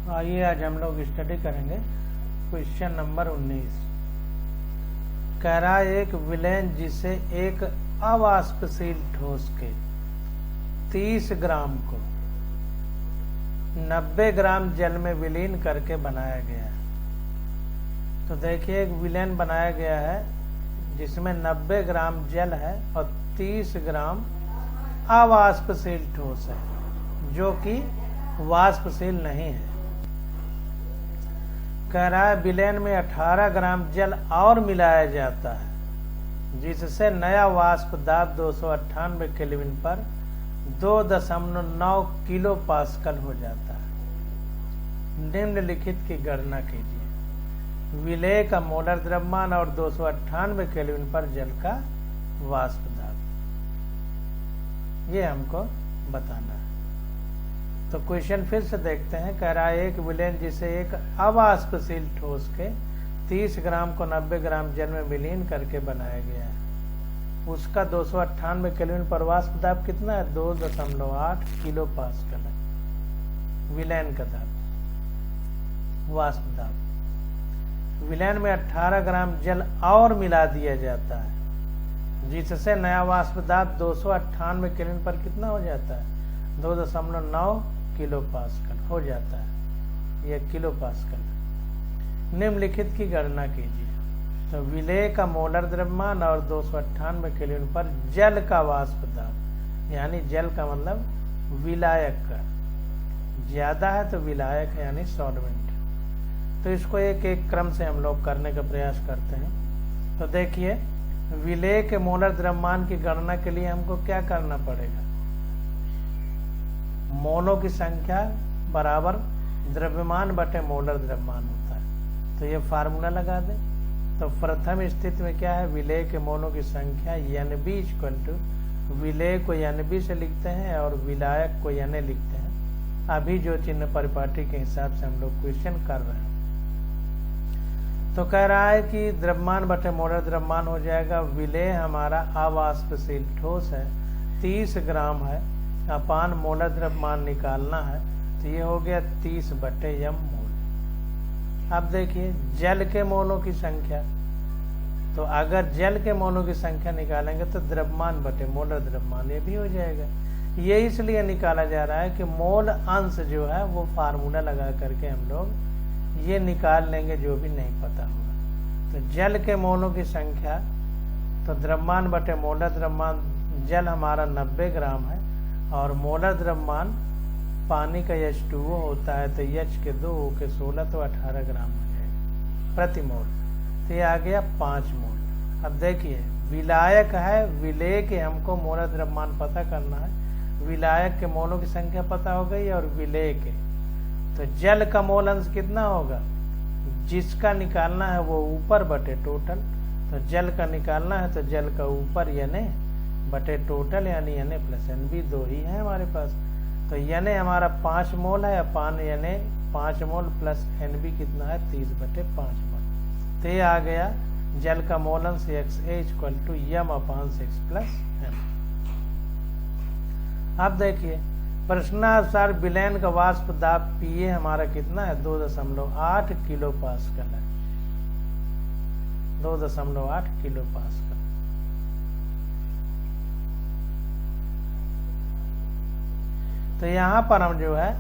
आइए आज हम लोग स्टडी करेंगे क्वेश्चन नंबर 19। कह रहा है एक विलेन जिसे एक अवाष्पशील ठोस के 30 ग्राम को 90 ग्राम जल में विलीन करके बनाया गया है। तो देखिए एक विलेन बनाया गया है जिसमें 90 ग्राम जल है और 30 ग्राम अवाष्पशील ठोस है जो कि वाष्पशील नहीं है। कह रहा है विलेन में 18 ग्राम जल और मिलाया जाता है जिससे नया वाष्प दाब 298 केल्विन पर 2.9 किलो पास्कल हो जाता है। निम्नलिखित की गणना कीजिए। विलेय का मोलर द्रव्यमान और 298 केल्विन पर जल का वाष्प दाब, ये हमको बताना है। तो क्वेश्चन फिर से देखते हैं। कह रहा है एक विलेन जिसे एक अवाष्पशील ठोस के 30 ग्राम को 90 ग्राम जल में विलीन करके बनाया गया है, उसका 298 केल्विन पर वाष्प दाब कितना है? 2.8 किलो पास्कल है विलेन का दाब, वाष्प दाब। विलेन में 18 ग्राम जल और मिला दिया जाता है जिससे नया वाष्प दाब 298 केल्विन पर कितना हो जाता है? 2.9 किलो पास्कल हो जाता है, यह किलो पास्कल। निम्नलिखित की गणना कीजिए। तो विलेय का मोलर द्रव्यमान और 298 केल्विन पर जल का वाष्प दाब, यानी जल का मतलब विलायक का, ज्यादा है तो विलायक है यानी सॉल्वेंट। तो इसको एक एक क्रम से हम लोग करने का प्रयास करते हैं। तो देखिए विलेय के मोलर द्रव्यमान की गणना के लिए हमको क्या करना पड़ेगा? मोलों की संख्या बराबर द्रव्यमान बटे मोलर द्रव्यमान होता है। तो ये फार्मूला लगा दें। तो प्रथम स्थिति में क्या है? विलेय के मोलों की संख्या NB इक्वल टू, विलेय को NB से लिखते हैं और विलायक को Na लिखते हैं। अभी जो चिन्ह परिपाटी के हिसाब से हम लोग क्वेश्चन कर रहे हैं। तो कह रहा है कि द्रव्यमान बटे मोलर द्रव्यमान हो जाएगा। विलेय हमारा अवाष्पशील ठोस है, 30 ग्राम है, अपान मोलर द्रव्यमान निकालना है। तो ये हो गया 30 बटे m मोल। अब देखिए जल के मोलों की संख्या, तो अगर जल के मोलों की संख्या निकालेंगे तो द्रव्यमान बटे मोलर द्रव्यमान ये भी हो जाएगा। ये इसलिए निकाला जा रहा है कि मोल अंश जो है वो फार्मूला लगा करके हम लोग ये निकाल लेंगे जो भी नहीं पता होगा। तो जल के मोलों की संख्या, तो द्रव्यमान बटे मोलर द्रव्यमान, जल हमारा 90 ग्राम है और मोलर द्रव्यमान पानी का H2O होता है, तो H के 2 O के 16 तो 18 ग्राम हो जाएगा प्रति मोल। तो ये आ गया 5 मोल। अब देखिए विलायक है, विलेय के हमको मोलर द्रव्यमान पता करना है, विलायक के मोलों की संख्या पता हो गई और विलेय के। तो जल का मोल अंश कितना होगा? जिसका निकालना है वो ऊपर बटे टोटल। तो जल का निकालना है तो जल का ऊपर Na बटे टोटल, यानी Na प्लस NB, दो ही है हमारे पास। तो Na हमारा 5 मोल है, अपान Na 5 मोल प्लस NB कितना है? 30 बटे 5 मोल। तो ये आ गया जल का मोल अंश XA equal to m upon 6 plus m। अब देखिए प्रश्नानुसार विलेन का वाष्प दाब PA हमारा कितना है? 2.8 किलो पास्कल है, 2.8 किलो पास्कल। तो यहाँ पर हम जो है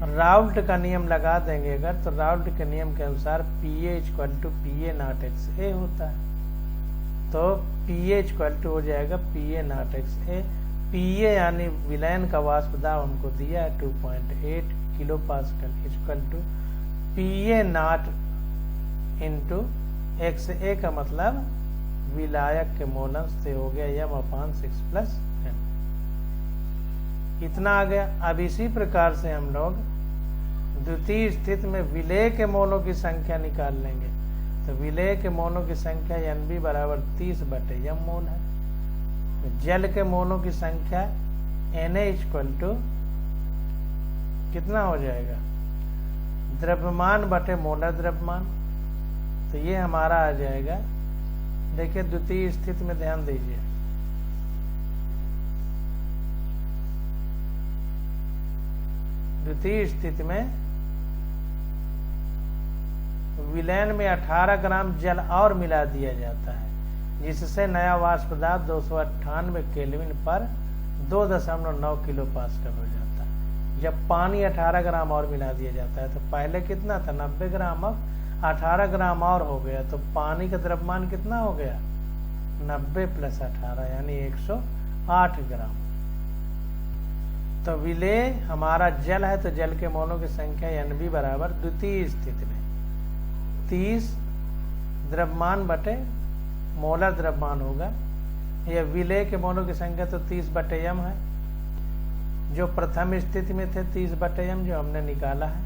राउल्ट का नियम लगा देंगे अगर, तो राउल्ट के नियम के अनुसार PA equal to PA naught XA होता है। तो PA इक्वल टू हो जाएगा PA नॉट XA। PA यानी विलेन का वाष्प दाब हमको दिया है 2.8 kilo pascal equal to PA naught into XA का मतलब विलायक के मोल अंश से हो गया m अपान 6 प्लस m। इतना आ गया। अब इसी प्रकार से हम लोग द्वितीय स्थिति में विलेय के मोलों की संख्या निकाल लेंगे। तो विलेय के मोलों की संख्या NB बराबर 30 बटे m मोल है। तो जल के मोलों की संख्या Na इक्वल टू कितना हो जाएगा? द्रव्यमान बटे मोलर द्रव्यमान। तो ये हमारा आ जाएगा। देखिए द्वितीय स्थिति में ध्यान दीजिए, द्वितीय स्थिति में विलयन में 18 ग्राम जल और मिला दिया जाता है, जिससे नया वाष्प दाब 298 केल्विन पर 2.9 किलो पास्कल हो जाता है। जब पानी 18 ग्राम और मिला दिया जाता है, तो पहले कितना था 90 ग्राम, अब 18 ग्राम और हो गया, तो पानी का द्रव्यमान कितना हो गया 90 + 18 यानी 108 ग्राम। तो विलेय हमारा जल है, तो जल के मोलों की संख्या Nb बराबर द्वितीय स्थिति में 30 द्रव्यमान बटे मोलर द्रव्यमान होगा। यह विलेय के मोलों की संख्या तो 30/m है, जो प्रथम स्थिति में थे 30/m जो हमने निकाला है।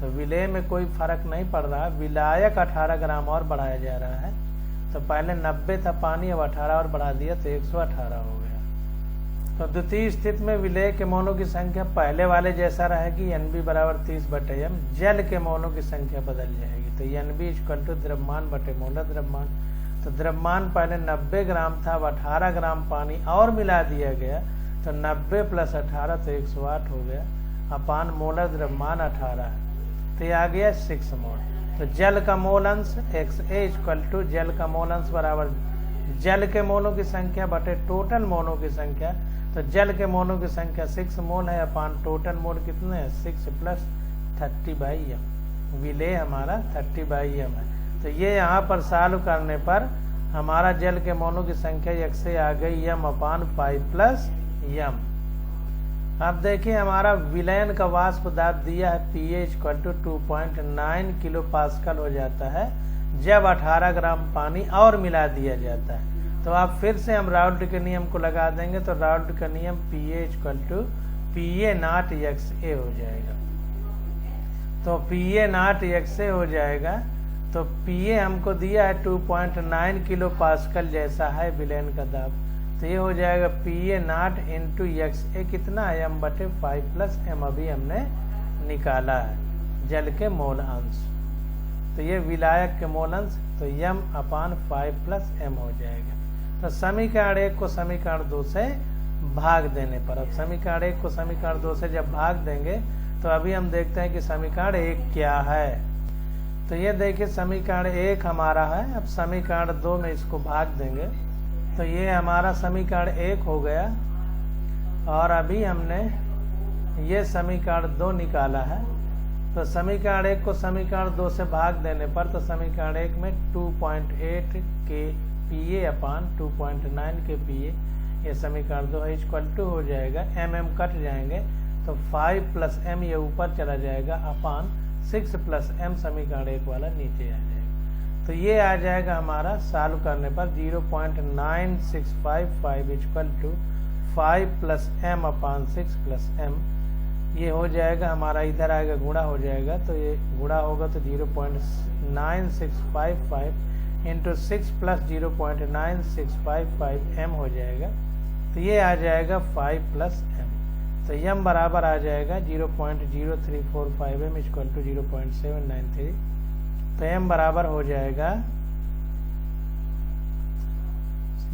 तो विलेय में कोई फर्क नहीं पड़ रहा, विलायक 18 ग्राम और बढ़ाया जा रहा है। तो पहले 90 था पानी, अब 18 और बढ़ा दिया तो 118 हो गया। तो द्वितीय स्थिति में विलेय के मोलों की संख्या पहले वाले जैसा रहेगी, Nb बराबर 30/m। जल के मोलों की संख्या बदल जाएगी, तो Nb = द्रव्यमान बटे मोलर द्रव्यमान। तो द्रव्यमान पहले 90 ग्राम था, अब 18 ग्राम पानी और मिला दिया गया, तो 90 + 18 तो 108 हो गया, अपान मोलर द्रव्यमान 18 है, तो ये आ गया 6 मोल। तो जल का मोल अंश XA = जल का मोल अंश बराबर जल के मोलों की संख्या बटे टोटल मोलों की संख्या। तो जल के मोलों की संख्या 6 मोल है, अपान टोटल मोल कितने हैं 6 + 30/m। विलेय हमारा 30/m है। तो ये यहाँ पर सॉल्व करने पर हमारा जल के मोलों की संख्या XA आ गई m/5 + m। अब देखिए हमारा विलयन का वाष्प दाब दिया है pH = 2.9 किलो पास्कल हो जाता है जब 18 ग्राम पानी और मिला दिया जाता है। तो आप फिर से हम राउल्ट के नियम को लगा देंगे, तो राउल्ट का नियम pH = PA0XA हो जाएगा। तो PA0XA हो जाएगा, तो PA हमको दिया है 2.9 किलो पास्कल जैसा है विलयन का दाब, तो ये हो जाएगा PA0 × XA कितना है m/5 + m। अभी हमने निकाला है जल के मोल अंश, तो ये विलायक के मोल अंश, तो m/5 + m हो जाएगा। तो समीकरण 1 को समीकरण 2 से भाग देने पर, अब समीकरण 1 को समीकरण 2 से जब भाग देंगे तो अभी हम देखते हैं कि समीकरण 1 क्या है। तो ये देखिए समीकरण 1 हमारा है, अब समीकरण 2 में इसको भाग देंगे, तो ये हमारा समीकरण 1 हो गया। और अभी हमने ये समीकरण 2 निकाला है, तो समीकरण 1 को समीकरण 2 से भाग देने पर, तो समीकरण 1 में 2.8 के PA/2.9 के PA, ये समीकरण 2 है, = हो जाएगा mm कट जाएंगे, तो 5 + m ये ऊपर चला जाएगा, अपान 6 + m समीकरण 1 वाला नीचे आ जाएगा। तो ये आ जाएगा हमारा सॉल्व करने पर 0.9655 = 5 + m/6 + m। ये हो जाएगा हमारा, इधर आएगा गुणा हो जाएगा, तो ये गुणा होगा तो 0.9655 × 6 + 0.9655 m हो जाएगा। तो ये आ जाएगा 5 + m। तो m बराबर आ जाएगा 0.0345 m = 0.793। तो m बराबर हो जाएगा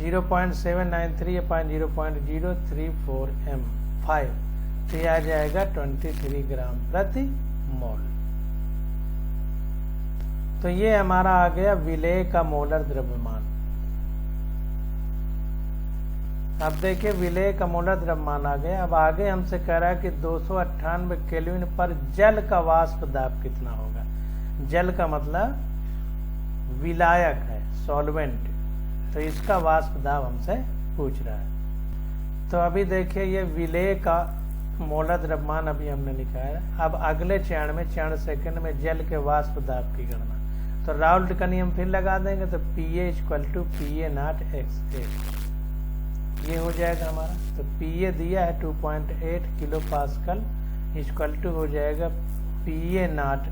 0.793/0.034 m 5। तो ये आ जाएगा 23 ग्राम प्रति मोल। तो ये हमारा आ गया विलेय का मोलर द्रव्यमान। अब देखिए विलेय का मोलर द्रव्यमान आ गया। अब आगे हमसे कह रहा है कि 298 केल्विन पर जल का वाष्प दाब कितना होगा। जल का मतलब विलायक है, सॉल्वेंट, तो इसका वाष्प दाब हमसे पूछ रहा है। तो अभी देखिए ये विलेय का मोलर द्रव्यमान अभी हमने निकाला। अब अगले चरण में, चरण सेकंड में जल के वाष्प दाब की गणना, तो राउल्ट का नियम फिर लगा देंगे, तो PA = PA0XA ये हो जाएगा हमारा। तो PA दिया है 2.8 किलो पास्कल, = हो जाएगा PA0।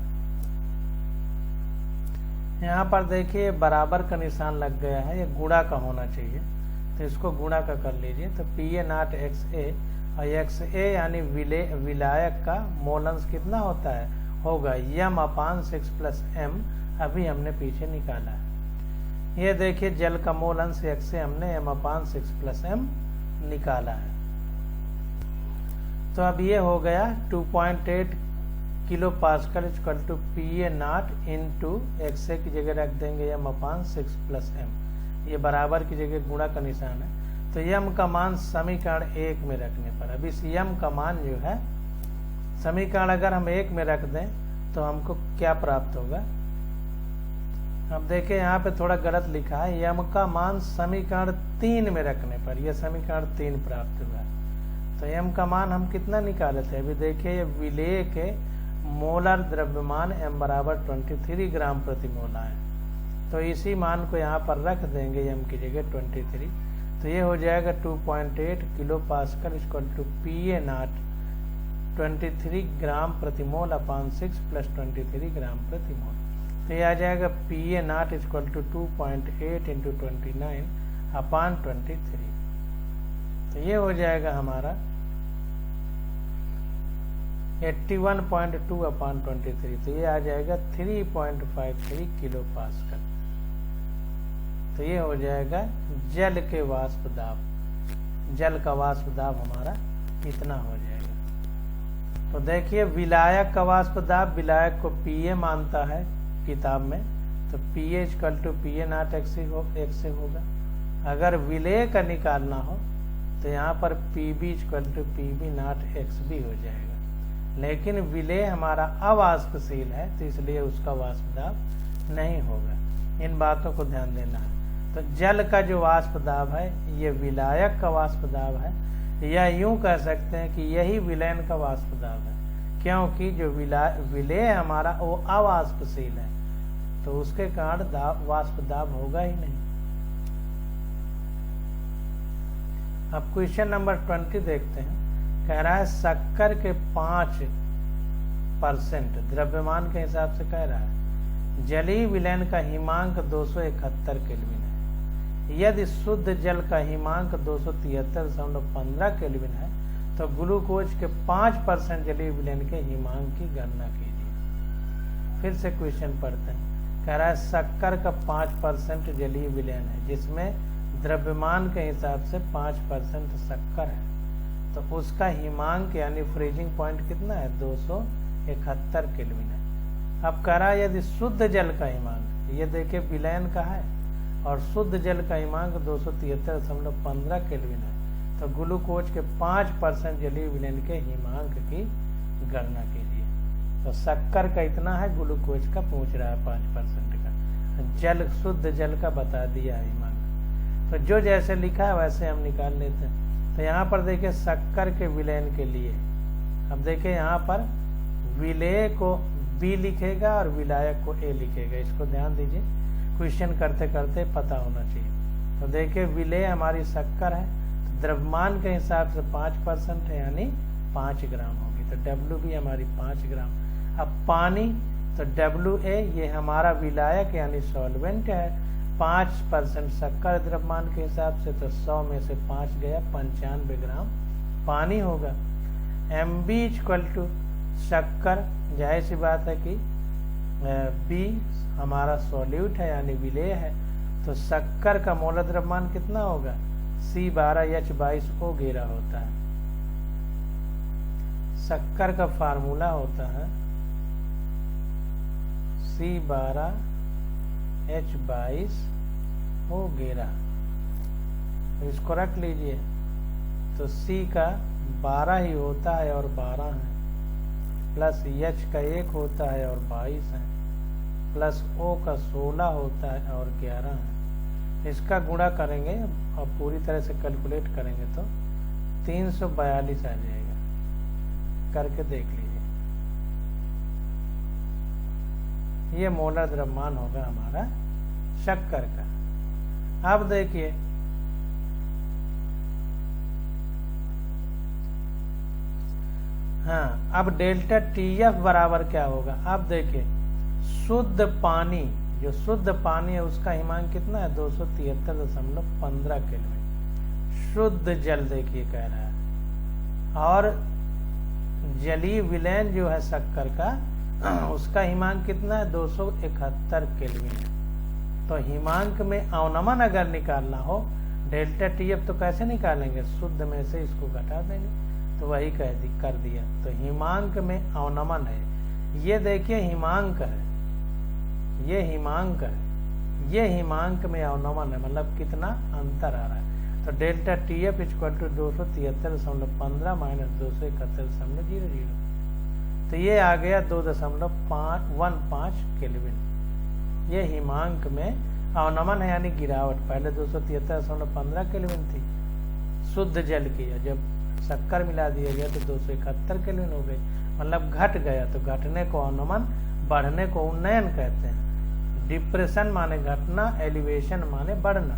यहाँ पर देखिए बराबर का निशान लग गया है, ये गुणा का होना चाहिए, तो इसको गुणा का कर लीजिए। तो PA0XA और XA यानी विलायक का मोल अंश कितना होता है, होगा m/6 + m। अभी हमने पीछे निकाला है। ये देखिए जल का मोल अंश XA हमने m/6 + m निकाला है। तो अब ये हो गया 2.8 kilo pascal equal to PA naught into XA की जगह रख देंगे m/6 प्लस m, ये बराबर की जगह गुणा का निशान है। तो m का मान समीकरण 1 में रखने पर, अब इस m का मान जो है समीकरण अगर हम 1 में रख दें तो हमको क्या प्राप्त होगा। अब देखें यहाँ पे थोड़ा गलत लिखा है, m का मान समीकरण 3 में रखने पर यह समीकरण 3 प्राप्त हुआ। तो m का मान हम कितना निकाले थे, अभी देखिए ये विलेय के मोलर द्रव्यमान m बराबर 23 ग्राम प्रति मोल है। तो इसी मान को यहाँ पर रख देंगे m की जगह 23, तो ये हो जाएगा 2.8 kilo pascal equal to PA naught 23 gram प्रति मोल अपान 6 प्लस 23 ग्राम प्रति मोल। तो ये आ जाएगा PA naught equal to 2.8 into 29 upon 23। तो ये हो जाएगा हमारा 81.2 अपान 23। तो ये आ जाएगा 3.53 किलो पास्कल। तो ये हो जाएगा जल के वाष्प दाब, जल का वाष्प दाब हमारा इतना हो जाएगा। तो देखिए विलायक का वाष्प दाब, विलायक को PA मानता है किताब में, तो PA equal to PA naught XA होगा। अगर विलेय का निकालना हो तो यहाँ पर PB equal to PB naught XB हो जाएगा, लेकिन विलेय हमारा अवाष्पशील है तो इसलिए उसका वाष्प दाब नहीं होगा। इन बातों को ध्यान देना है। तो जल का जो वाष्प दाब है ये विलायक का वाष्प दाब है, या यूं कह सकते हैं कि यही विलयन का वाष्प दाब है, क्योंकि जो विलेय हमारा वो अवाष्पशील है तो उसके कारण वाष्प दाब होगा ही नहीं। अब क्वेश्चन नंबर 20 देखते हैं। कह रहा है शक्कर के 5% द्रव्यमान के हिसाब से कह रहा है जलीय विलयन का हिमांक 271 केल्विन है। यदि शुद्ध जल का हिमांक 273.15 केल्विन है तो ग्लूकोज के 5% जलीय विलयन के हिमांक की गणना कीजिए। फिर से क्वेश्चन पढ़ते हैं। कह रहा है शक्कर का 5% जलीय विलयन है, जिसमें द्रव्यमान के हिसाब से 5% शक्कर है, तो उसका हिमांक यानी फ्रीजिंग पॉइंट कितना है 271 केल्विन है। अब कह रहा है यदि शुद्ध जल का हिमांक, ये देखिए विलयन का है और शुद्ध जल का हिमांक 273.15 केल्विन है, तो ग्लूकोज के 5% जलीय विलयन के हिमांक की गणना कीजिए। तो शक्कर का इतना है, ग्लूकोज का पूछ रहा है 5% का, जल शुद्ध जल का बता दिया है हिमांक। तो जो जैसे लिखा है वैसे हम निकाल लेते हैं। तो यहाँ पर देखिए शक्कर के विलयन के लिए, अब देखिए यहाँ पर विलेय को B लिखेगा और विलायक को A लिखेगा, इसको ध्यान दीजिए, क्वेश्चन करते करते पता होना चाहिए। तो देखिए विलेय हमारी शक्कर है, तो द्रव्यमान के हिसाब से 5% है यानी 5 ग्राम होगी, तो W भी हमारी 5 ग्राम। अब पानी, तो WA ये हमारा विलायक यानी सॉल्वेंट है, 5% शक्कर द्रव्यमान के हिसाब से, तो 100 में से 5 गया 95 ग्राम पानी होगा। MB इक्वल टू शक्कर, जाहिर सी बात है कि B हमारा सॉल्यूट है यानी विलेय है, तो शक्कर का मोल द्रव्यमान कितना होगा C12H22O घेरा होता है। शक्कर का फार्मूला होता है C12H22O घेरा, तो इसको रख लीजिए। तो C का 12 ही होता है और 12 है, प्लस H का 1 होता है और 22 है, प्लस O का 16 होता है और 11 है। इसका गुणा करेंगे और पूरी तरह से कैलकुलेट करेंगे तो 342 आ जाएगा, करके देख लीजिए। ये मोलर द्रव्यमान होगा हमारा शक्कर का। अब देखिए हाँ, अब डेल्टा TF बराबर क्या होगा। अब देखिए शुद्ध पानी, जो शुद्ध पानी है उसका हिमांक कितना है 273.15 केल्विन। शुद्ध जल देखिए कह रहा है, और जलीय विलयन जो है शक्कर का उसका हिमांक कितना है 271 केल्विन है। तो हिमांक में अवनमन अगर निकालना हो डेल्टा TF तो कैसे निकालेंगे, शुद्ध में से इसको घटा देंगे, तो वही कर दिया। तो हिमांक में अवनमन है, ये देखिए हिमांक है, ये हिमांक है, ये हिमांक में अवनमन है, मतलब कितना अंतर आ रहा है। तो delta T F equal to 273.15 minus 271.00, तो ये आ गया 2.15 केल्विन। ये हिमांक में अवनमन है यानी गिरावट। पहले 273.15 केल्विन थी शुद्ध जल की, जब शक्कर मिला दिया गया तो 271 केल्विन हो गई, मतलब घट गया। तो घटने को अवनमन, बढ़ने को उन्नयन कहते हैं। डिप्रेशन माने घटना, एलिवेशन माने बढ़ना।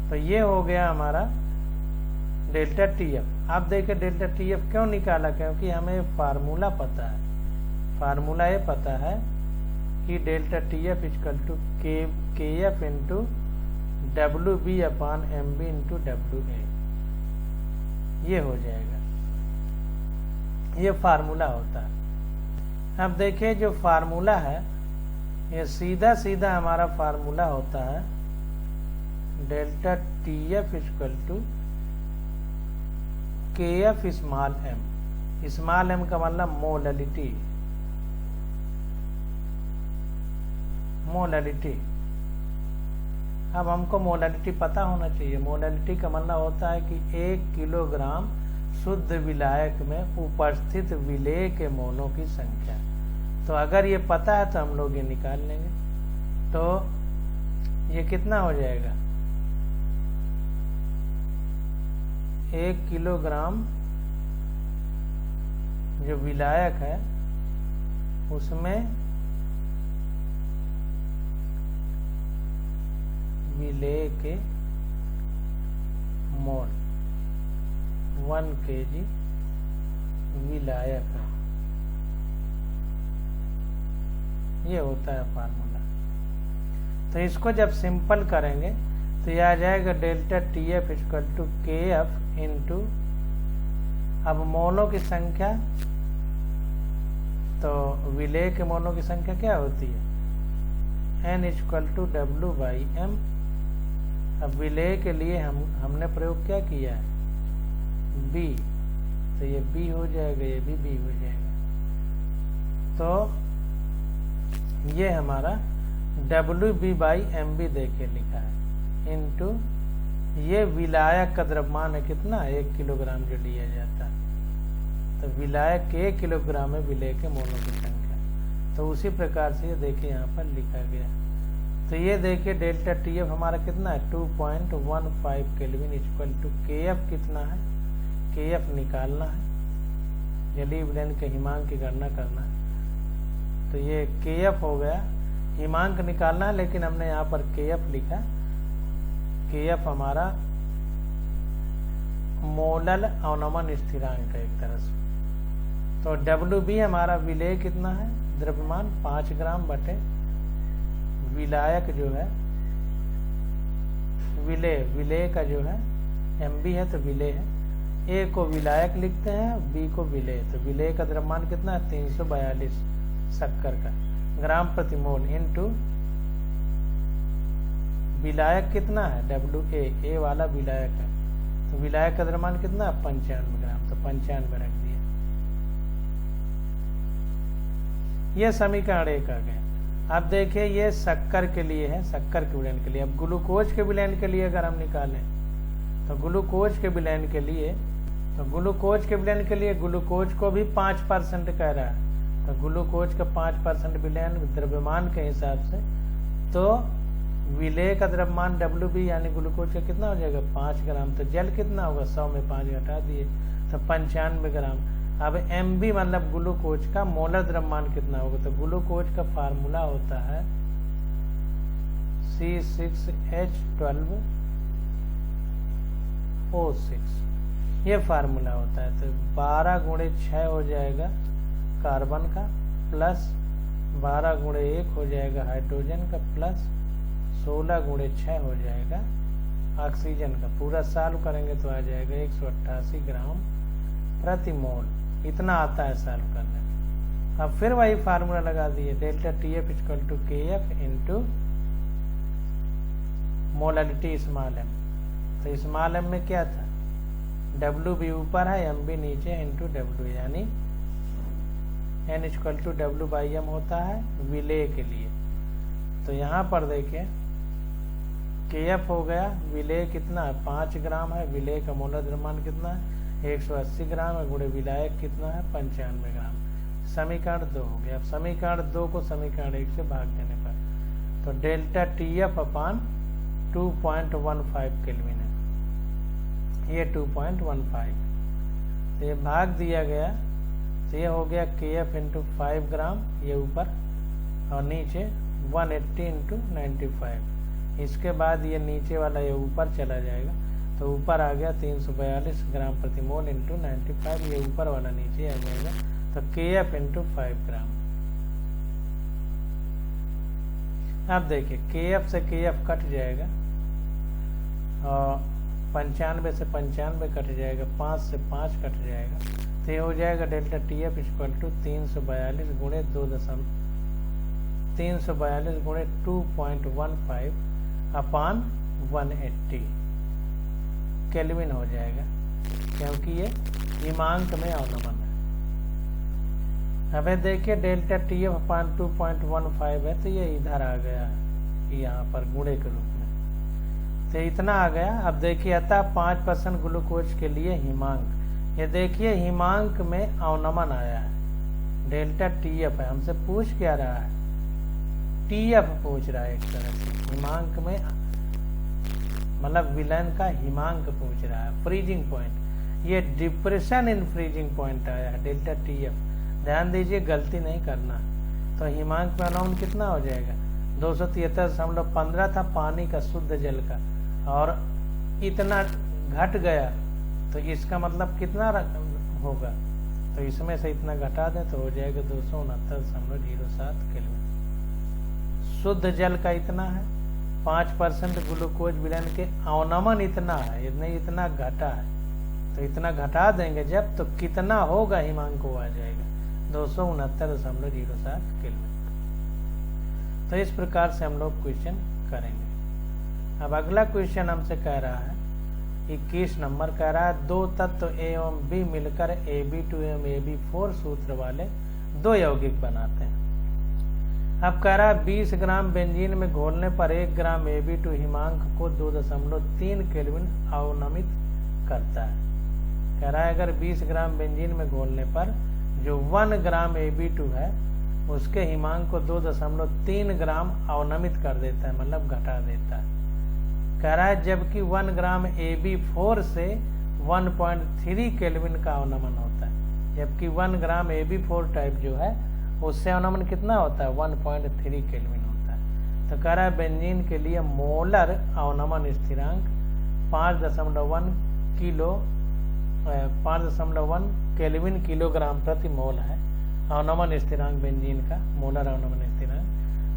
तो ये हो गया हमारा डेल्टा टी एफ। आप देखिए डेल्टा टी एफ क्यों निकाला, क्योंकि हमें फार्मूला पता है। फार्मूला ये पता है कि delta T F equal to K F into W B upon M B into W A, ये हो जाएगा। ये फार्मूला होता है। अब देखिए जो फार्मूला है ये सीधा सीधा हमारा फार्मूला होता है delta T F equal to K F small M. Small M का मतलब मोलैलिटी, मोलैलिटी। अब हमको मोलैलिटी पता होना चाहिए। मोलैलिटी का मतलब होता है कि 1 किलोग्राम शुद्ध विलायक में उपस्थित विलेय के मोलों की संख्या। तो अगर ये पता है तो हम लोग ये निकाल लेंगे। तो ये कितना हो जाएगा, 1 किलोग्राम जो विलायक है उसमें विलेय के मोल 1 kg विलायक है, ये होता है फार्मूला। तो इसको जब सिंपल करेंगे तो यह आ जाएगा delta T F equal to K F into, अब मोलों की संख्या, तो विलेय के मोलों की संख्या क्या होती है, N equal to W by M. अब विलेय के लिए हमने प्रयोग क्या किया है, बी, तो ये बी हो जाएगा, ये भी बी हो जाएगा। तो ये हमारा W B by M B देके लिखा है इंटू ये विलायक का द्रव्यमान है कितना, 1 किलोग्राम जो लिया जाता है। तो विलायक के 1 किलोग्राम में विलेय के मोलों की संख्या। तो उसी प्रकार से ये देखिए यहाँ पर लिखा गया। तो ये देखिए डेल्टा टी एफ हमारा कितना है, 2.15 kelvin equal to K F कितना है, के एफ निकालना है, जलीय विलयन के हिमांक की गणना करना है। तो ये के एफ हो गया, हिमांक निकालना है, लेकिन हमने यहाँ पर के एफ लिखा। के एफ हमारा मोलल अवनमन स्थिरांक है एक तरह से। तो डब्ल्यू बी हमारा विलेय कितना है, द्रव्यमान 5 ग्राम बटे विलायक जो है, विलेय का जो है एम बी है तो विलेय है। ए को विलायक लिखते हैं, बी को विलेय। तो विलेय का द्रव्यमान कितना है, 342 शक्कर का ग्राम प्रति मोल इंटू विलायक कितना है, डब्ल्यू ए वाला विलायक है। तो विलायक का द्रव्यमान कितना है, 95 ग्राम। तो 95 रख दिया। यह समीकरण 1 आ गया। अब देखिए ये शक्कर के लिए है, शक्कर के विलयन के लिए। अब ग्लूकोज के विलयन के लिए अगर हम निकालें तो ग्लूकोज के विलयन के लिए, तो ग्लूकोज के विलयन के लिए ग्लूकोज को भी 5% कह रहा है। तो ग्लूकोज का 5% विलयन द्रव्यमान के हिसाब से, तो विलेय का द्रव्यमान डब्ल्यू बी यानी ग्लूकोज का कितना हो जाएगा, 5 ग्राम। तो जल कितना होगा, 100 में 5 घटा दिए तो 95 ग्राम। अब एम बी मतलब ग्लूकोज का मोलर द्रव्यमान कितना होगा, तो ग्लूकोज का फार्मूला होता है C6H12O6, ये फार्मूला होता है। तो 12 गुणे 6 हो जाएगा कार्बन का, प्लस 12 गुणे 1 हो जाएगा हाइड्रोजन का, प्लस 16 गुणे 6 हो जाएगा ऑक्सीजन का। पूरा सॉल्व करेंगे तो आ जाएगा 188 ग्राम प्रति मोल। इतना आता है सॉल्व करने में। अब फिर वही फार्मूला लगा दिए, delta T F equal to K F into molality small M. तो स्मॉल एम में क्या था, डब्ल्यू बी ऊपर है, एम बी नीचे, इंटू डब्ल्यू, यानी N इक्वल टू W/M होता है विलेय के लिए। तो यहाँ पर देखिए KF हो गया, विलेय कितना है 5 ग्राम है, विलेय का मोलर द्रव्यमान कितना है 180 ग्राम है, गुणे विलायक कितना है 95 ग्राम। समीकरण 2 हो गया। अब समीकरण 2 को समीकरण 1 से भाग देने पर तो डेल्टा TF अपान 2.15 केल्विन है, ये 2.15। तो ये भाग दिया गया, तो ये हो गया KF इंटू 5 ग्राम, ये ऊपर और नीचे 180 इंटू 95। इसके बाद ये नीचे वाला ये ऊपर चला जाएगा, तो ऊपर आ गया 342 ग्राम प्रति मोल इंटू 95, ये ऊपर वाला नीचे आ जाएगा, तो KF इंटू 5 ग्राम। अब देखिए KF से KF कट जाएगा और 95 से 95 कट जाएगा, 5 से 5 कट जाएगा, तो ये हो जाएगा डेल्टा TF इक्वल टू 342 गुणे 2.15 अपान 180 केल्विन हो जाएगा, क्योंकि ये हिमांक में अवनमन है। अब देखिए डेल्टा TF अपान 2.15 है, तो ये इधर आ गया है यहाँ पर गुणे के रूप में, तो इतना आ गया। अब देखिए अतः 5% ग्लूकोज के लिए हिमांक, ये देखिए हिमांक में अवनमन आया है, डेल्टा TF है, हमसे पूछ क्या रहा है TF पूछ रहा है, एक तरह से हिमांक में मतलब विलयन का हिमांक पूछ रहा है, फ्रीजिंग पॉइंट, ये डिप्रेशन इन फ्रीजिंग पॉइंट आया है डेल्टा TF। ध्यान दीजिए गलती नहीं करना। तो हिमांक में अवनमन कितना हो जाएगा 273.15 था पानी का शुद्ध जल का, और इतना घट गया, तो इसका मतलब कितना होगा, तो इसमें से इतना घटा दें तो हो जाएगा 269.07 केल्विन। शुद्ध जल का इतना है, 5% ग्लूकोज विलयन के अवनमन इतना है, इतना घटा है, तो इतना घटा देंगे जब, तो कितना होगा हिमांक को आ जाएगा 269.07 केल्विन। तो इस प्रकार से हम लोग क्वेश्चन करेंगे। अब अगला क्वेश्चन हमसे कह रहा है 21 नंबर कह रहा है, दो तत्व A एवं B मिलकर AB2 एवं AB4 सूत्र वाले दो यौगिक बनाते हैं। अब कह रहा है 20 ग्राम बेंजीन में घोलने पर 1 ग्राम AB2 हिमांक को 2.3 केल्विन अवनमित करता है। कह रहा है अगर 20 ग्राम बेंजीन में घोलने पर जो 1 ग्राम AB2 है उसके हिमांक को 2.3 ग्राम अवनमित कर देता है, मतलब घटा देता है। कह रहा है जबकि 1 ग्राम AB4 से 1.3 केल्विन का अवनमन होता है, जबकि 1 ग्राम AB4 टाइप जो है उससे अवनमन कितना होता है 1.3 केल्विन होता है। तो कह रहा है बेंजीन के लिए मोलर अवनमन स्थिरांक 5.1 केल्विन किलोग्राम प्रति मोल है। अवनमन स्थिरांक बेंजीन का मोलर अवनमन स्थिरांक।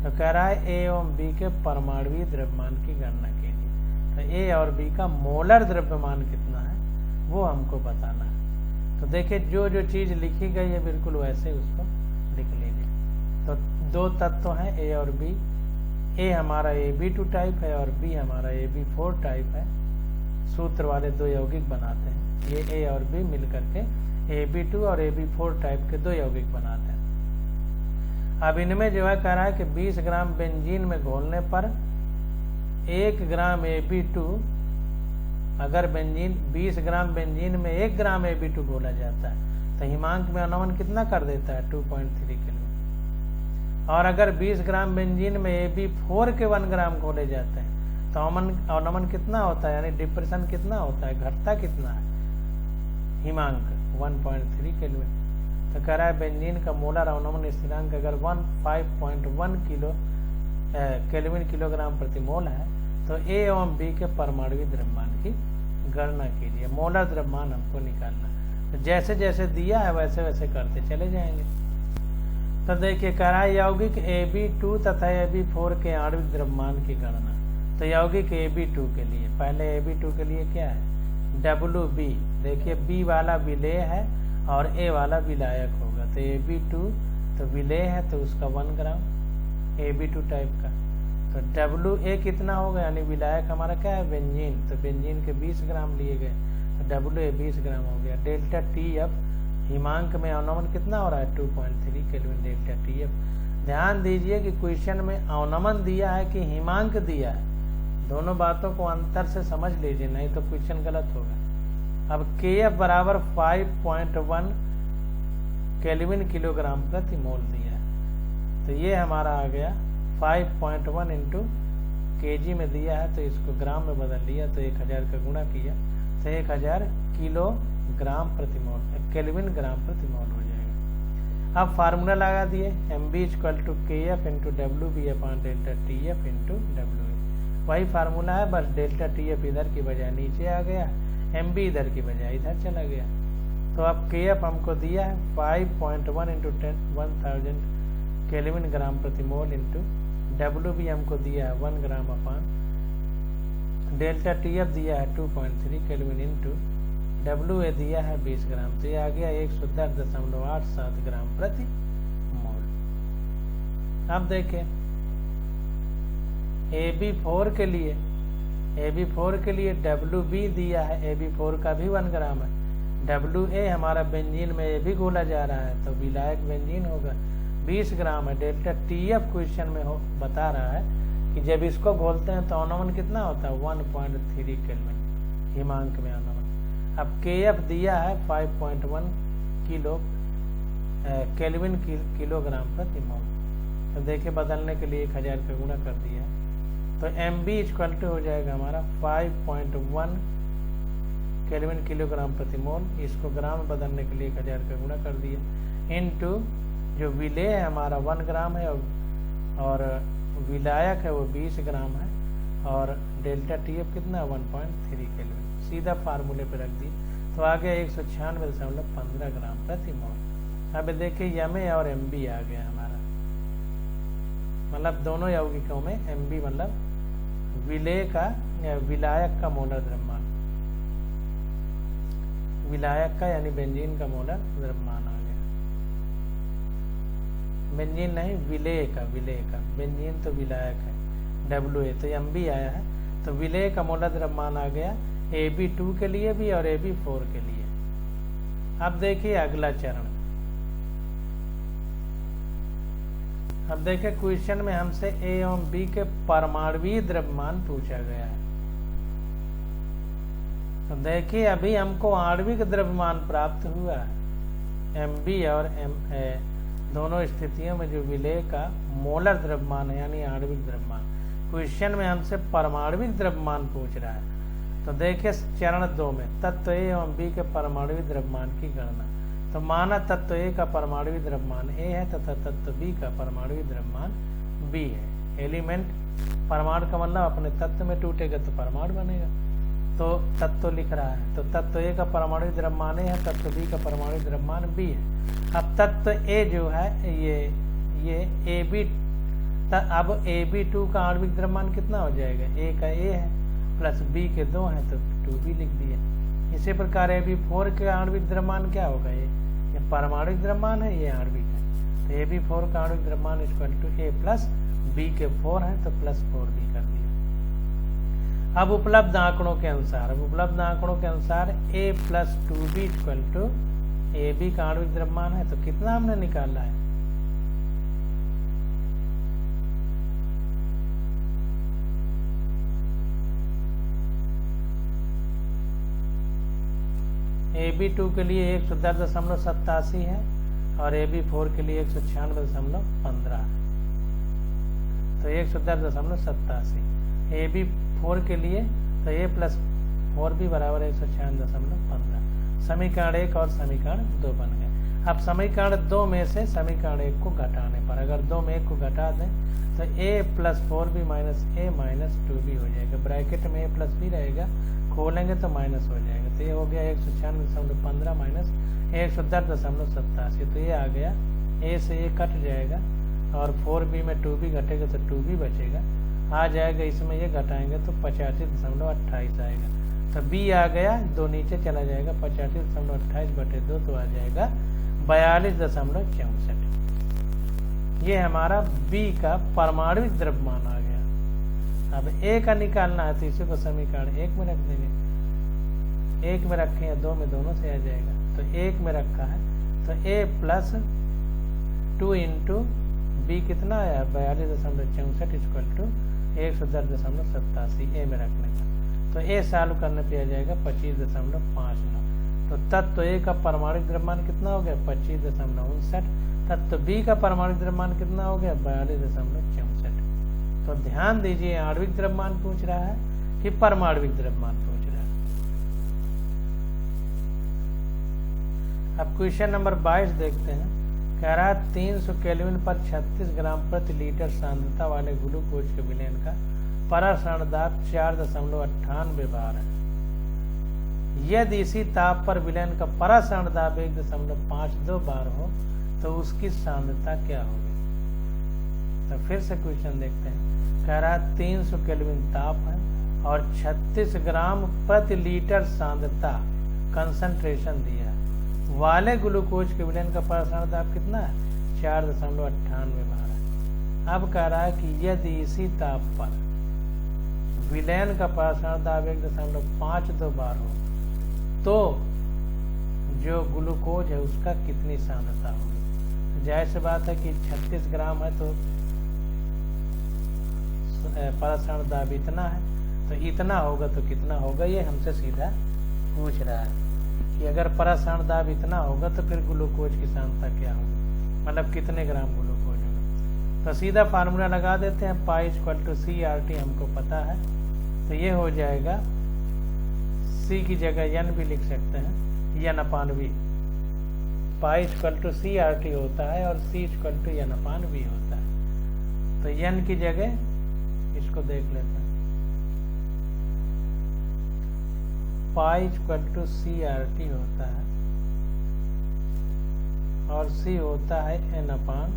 तो कह रहा है A एवं B के परमाणुवीय द्रव्यमान की गणना कीजिए। तो A और B का मोलर द्रव्यमान कितना है वो हमको बताना है। तो देखिए जो जो चीज लिखी गई है बिल्कुल वैसे उसको लिख लीजिए। तो दो तत्व हैं A और B। A हमारा AB2 टाइप है और B हमारा AB4 टाइप है। सूत्र वाले दो यौगिक बनाते हैं। ये A और B मिलकर के AB2 और AB4 टाइप के दो यौगिक बनाते हैं। अब इनमें जो है कह रहा है कि 20 ग्राम बेंजीन में घोलने पर 1 ग्राम AB2, अगर बेंजीन 20 ग्राम बेंजीन में 1 ग्राम AB2 घोला जाता है तो हिमांक में अवनमन कितना कर देता है 2.3 केल्विन। और अगर 20 ग्राम बेंजीन में AB4 के 1 ग्राम घोले जाते हैं तो अवनमन कितना होता है, यानी डिप्रेशन कितना होता है, घटता कितना है हिमांक 1.3 केल्विन। तो कह रहा है बेंजीन का मोलर अवनमन स्थिरांक अगर 5.1 केल्विन किलोग्राम प्रति मोल है तो A एवं B के परमाणुवीय द्रव्यमान की गणना कीजिए। मोलर द्रव्यमान हमको निकालना है। तो जैसे जैसे दिया है वैसे वैसे करते चले जाएंगे। तो देखिए कह रहा है यौगिक AB2 तथा AB4 के आणविक द्रव्यमान की गणना। तो यौगिक AB2 के लिए पहले AB2 के लिए क्या है WB। देखिए B वाला विलेय है और A वाला विलायक होगा। तो AB2 तो विलेय है तो उसका 1 ग्राम AB2 टाइप का। तो WA कितना होगा, यानी विलायक हमारा क्या है बेंजीन। तो बेंजीन के 20 ग्राम लिए गए तो WA 20 ग्राम हो गया। डेल्टा TF हिमांक में अवनमन कितना हो रहा है 2.3 केल्विन डेल्टा टीएफ। ध्यान दीजिए कि क्वेश्चन में अवनमन दिया है कि हिमांक दिया है, दोनों बातों को अंतर से समझ लीजिए, नहीं तो क्वेश्चन गलत होगा। अब KF बराबर 5.1 केल्विन किलोग्राम प्रति मोल दिया है, तो ये हमारा आ गया 5.1 इंटू kg में दिया है, तो इसको ग्राम में बदल लिया, तो 1000 का गुणा किया तो 1000 किलोग्राम प्रति मोल, केल्विन ग्राम प्रति मोल हो जाएगा। अब फार्मूला लगा दिए, mb = kf into WB upon delta TF into WA। वही फार्मूला है, बस डेल्टा TF इधर की बजाय नीचे आ गया, mb इधर की बजाय इधर चला गया। तो अब KF हमको दिया है 5.1 इंटू 1000 केल्विन ग्राम प्रति मोल इंटू WB हमको दिया है 1 ग्राम अपान डेल्टा TF दिया है 2.3 केल्विन इंटू WA दिया है 20 ग्राम, तो ये आ गया 110.87 ग्राम प्रति मोल। अब देखें AB4 के लिए WB दिया है, AB4 का भी 1 ग्राम है, WA हमारा बेंजीन में ये भी घोला जा रहा है, तो विलायक बेंजीन होगा 20 ग्राम है। डेल्टा TF क्वेश्चन में बता रहा है कि जब इसको घोलते हैं तो अवनमन कितना होता है 1.3 केल्विन हिमांक में अवनमन। अब KF दिया है 5.1 केल्विन किलोग्राम प्रति मोल, तो देखिए बदलने के लिए 1000 का गुणा कर दिया है, तो mb = हो जाएगा हमारा 5.1 केल्विन किलोग्राम प्रति मोल, इसको ग्राम में बदलने के लिए 1000 का गुणा कर दिया इंटू जो विलेय है हमारा 1 ग्राम है और विलायक है वो 20 ग्राम है, और डेल्टा TF कितना 1.3 केल्विन, सीधा फार्मूले पे रख दिए, तो आ गया 196.15 ग्राम प्रति मोल। अब देखिए MA और MB आ गया हमारा, मतलब दोनों यौगिकों में MB मतलब विलेय का या विलायक का मोलर द्रव्यमान, विलायक का यानी बेंजीन का मोलर द्रव्यमान आ गया, बेंजीन नहीं विलेय का, बेंजीन तो विलायक है WA, तो MB आया है, तो विलेय का मोलर द्रव्यमान आ गया AB2 के लिए भी और AB4 के लिए। अब देखिए अगला चरण, अब देखिए क्वेश्चन में हमसे A एवं B के परमाणुवीय द्रव्यमान पूछा गया है, तो देखिए अभी हमको आणविक द्रव्यमान प्राप्त हुआ है, MB और MA दोनों स्थितियों में जो विलेय का मोलर द्रव्यमान है यानी आणविक द्रव्यमान, क्वेश्चन में हमसे परमाणुविक द्रव्यमान पूछ रहा है। तो देखिए चरण 2 में तत्व A एवं B के परमाणुविक द्रव्यमान की गणना, तो माना तत्व A का परमाणुविक द्रव्यमान A है तथा तत्व B का परमाणुविक द्रव्यमान B है। एलिमेंट परमाणु का मतलब अपने तत्व में टूटेगा तो परमाणु बनेगा, तो तत्व लिख रहा है, तो तत्व A का परमाणुविक द्रव्यमान A है, तत्व B का परमाणुविक द्रव्यमान B है। अब तत्व A जो है ये AB, अब AB2 का आणविक द्रव्यमान कितना हो जाएगा, A का A है प्लस B के 2 है तो 2B लिख दिया। इसी प्रकार AB4 के आणविक द्रव्यमान क्या होगा, ये परमाणुविक द्रव्यमान है, ये आणविक है, तो AB4 का आणविक द्रव्यमान = A प्लस B के 4 है तो प्लस 4B कर दिया। अब उपलब्ध आंकड़ों के अनुसार A प्लस 2B = AB का आणविक द्रव्यमान है, तो कितना हमने निकाला है, AB2 के लिए 110.87 है और AB4 के लिए 196.15 है, तो 110.87 AB4 के लिए, तो A प्लस 4B बराबर 196.15। समीकरण 1 और समीकरण 2 बन गए। अब समीकरण 2 में से समीकरण 1 को घटाने पर, अगर 2 में 1 को घटा दें तो A plus 4B minus A minus 2B हो जाएगा, ब्रैकेट में A प्लस B रहेगा, खोलेंगे तो माइनस हो जाएगा, तो ये हो गया 196.15 माइनस 110.87, तो ये आ गया A से A कट जाएगा और 4B में 2B घटेगा तो 2B बचेगा, आ जाएगा, इसमें ये घटाएंगे तो 85.28 आएगा, तो B आ गया, 2 नीचे चला जाएगा, 85.28/2 तो आ जाएगा 42.64। ये हमारा B का परमाणुविक द्रव्यमान आ गया। अब A का निकालना है तो इसी को समीकरण 1 में रख देंगे, 1 में रखे हैं 2 में दोनों से आ जाएगा, तो 1 में रखा है तो A प्लस 2 इंटू बी कितना आया 42.64 इक्वल टू 110.87 ए में रखने का। तो ए सॉल्व करने पे आ जाएगा 25.59। तो तत्व ए का परमाणु द्रव्यमान कितना हो गया 25.59। तत्व बी का परमाणु द्रव्यमान कितना हो गया 42.64। तो ध्यान दीजिए आणविक द्रव्यमान पूछ रहा है कि परमाणविक द्रव्यमान पूछ रहा है। अब क्वेश्चन नंबर 22 देखते हैं। कह रहा है 300 केल्विन पर 36 ग्राम प्रति लीटर सांद्रता वाले ग्लूकोज के विलयन का परासरण दाब 4.98 बार है। यदि इसी ताप पर विलयन का परासरण दाब 1.52 बार हो तो उसकी सांद्रता क्या होगी। तो फिर से क्वेश्चन देखते हैं। कह रहा है 300 केल्विन ताप है और 36 ग्राम प्रति लीटर सांद्रता कंसंट्रेशन दिया है वाले ग्लूकोज के विलयन का परासरण दाब कितना है 4.98 बार है। अब कह रहा है कि यदि इसी ताप पर विलयन का परासरण दाब 1.52 बार हो तो जो ग्लूकोज है उसका कितनी सांद्रता होगी। जाहिर सी बात है कि 36 ग्राम है तो परासरण दाब इतना है, तो इतना होगा तो कितना होगा, ये हमसे सीधा पूछ रहा है कि अगर परासरण दाब इतना होगा तो फिर ग्लूकोज की सांद्रता क्या होगी, मतलब कितने ग्राम ग्लूकोज होगा। तो सीधा फार्मूला लगा देते हैं। Pi equal to C R T हमको पता है, तो ये हो जाएगा सी की जगह एन भी लिख सकते हैं, N upon V. Pi equal to C R T होता है और C equal to N upon V होता है। तो एन की जगह इसको देख लेते हैं। Pi equal to C R T होता है और सी होता है N upon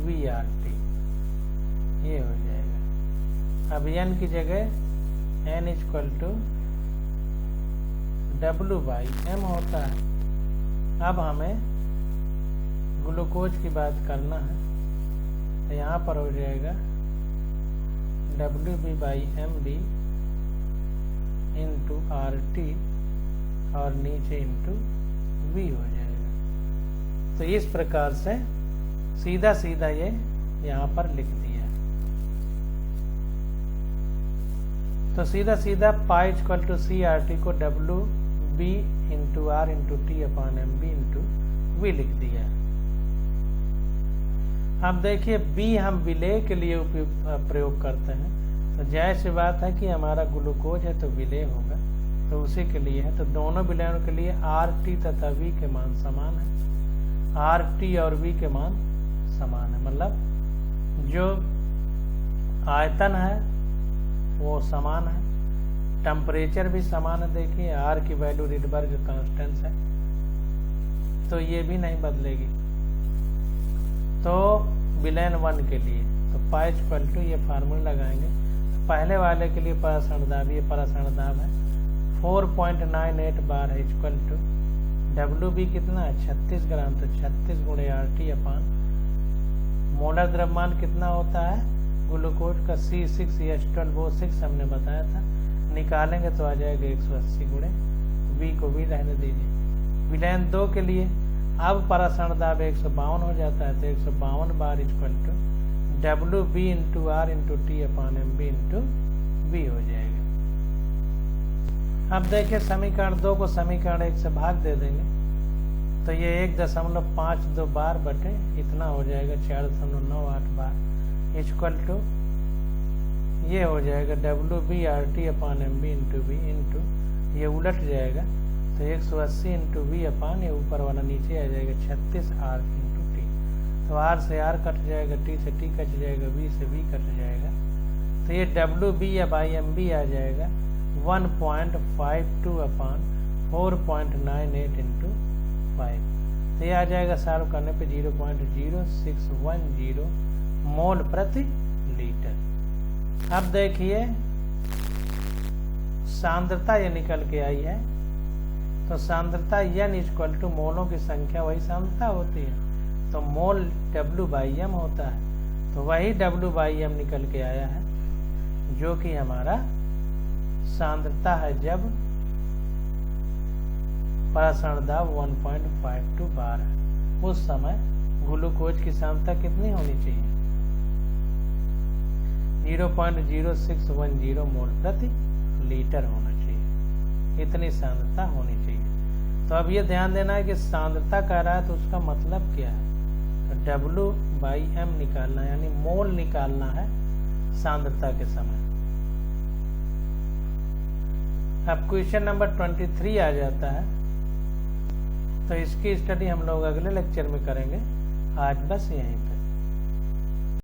V R T, ये हो जाएगा। अब एन की जगह N equal to W by M होता है। अब हमें ग्लूकोज की बात करना है, तो यहाँ पर हो जाएगा W B by M B into R T और नीचे इंटू वी हो जाएगा। तो इस प्रकार से सीधा सीधा ये यहाँ पर लिख दिया। तो सीधा सीधा pi equal to C R T को W B into R into T upon M B into V लिख दिया। अब देखिए बी हम विलेय के लिए प्रयोग करते हैं, तो जाहिर सी बात है कि हमारा ग्लूकोज है तो विलेय होगा, तो उसी के लिए है। तो दोनों विलयनों के लिए आर टी तथा वी के मान समान है। आर टी और वी के मान समान है, मतलब जो आयतन है वो समान है, टेम्परेचर भी समान है। देखिए आर की वैल्यू रिडबर्ग कांस्टेंट है, तो ये भी नहीं बदलेगी। तो विलयन 1 के लिए तो पाई इक्वल टू ये फार्मूला लगाएंगे। तो पहले वाले के लिए परासरण दाब, ये परासरण दाब है 4.98 बार है इक्वल टू डब्ल्यू बी कितना है 36 ग्राम, तो 36 गुणे आर टी अपान मोलर द्रव्यमान कितना होता है ग्लूकोज का C6H12 वो 6 हमने बताया था, निकालेंगे तो आ जाएगा 180 गुणे वी को भी रहने दीजिए। विलयन 2 के लिए अब परासरण दाब 152 हो जाता है, तो 152 bar equal to W B into R into T upon M B into V हो जाएगा। अब देखिए समीकरण 2 को समीकरण 1 से भाग दे देंगे, तो ये 1.52 बार बटे इतना हो जाएगा 4.98 बार इक्वल टू ये हो जाएगा W B R T upon M B into V into ये उलट जाएगा, तो 180 इंटू वी अपान ये ऊपर वाला नीचे आ जाएगा 36 आर इंटू टी। तो आर से आर कट जाएगा, टी से टी कट जाएगा, वी से वी कट जाएगा। तो ये डब्ल्यू बी या बाई एम बी आ जाएगा 1.52 अपान 4.98 इंटू 5। तो ये आ जाएगा सॉल्व करने पे 0.0610 मोल प्रति लीटर। अब देखिए सांद्रता ये निकल के आई है, तो सांद्रता n इक्वल टू मोलों की संख्या वही सांद्रता होती है, तो मोल W बाई m होता है। तो वही W बाई m निकल के आया है जो कि हमारा सांद्रता है जब प्रसारण दाब 1.52 बार है। उस समय ग्लूकोज की सांद्रता कितनी होनी चाहिए? 0.0610 मोल प्रति लीटर होना चाहिए, इतनी सांद्रता होनी चाहिए। तो अब ये ध्यान देना है कि सांद्रता कह रहा है तो उसका मतलब क्या है? तो W/M निकालना है, यानी मोल निकालना है सांद्रता के समय। अब क्वेश्चन नंबर 23 आ जाता है, तो इसकी स्टडी हम लोग अगले लेक्चर में करेंगे। आज बस यहीं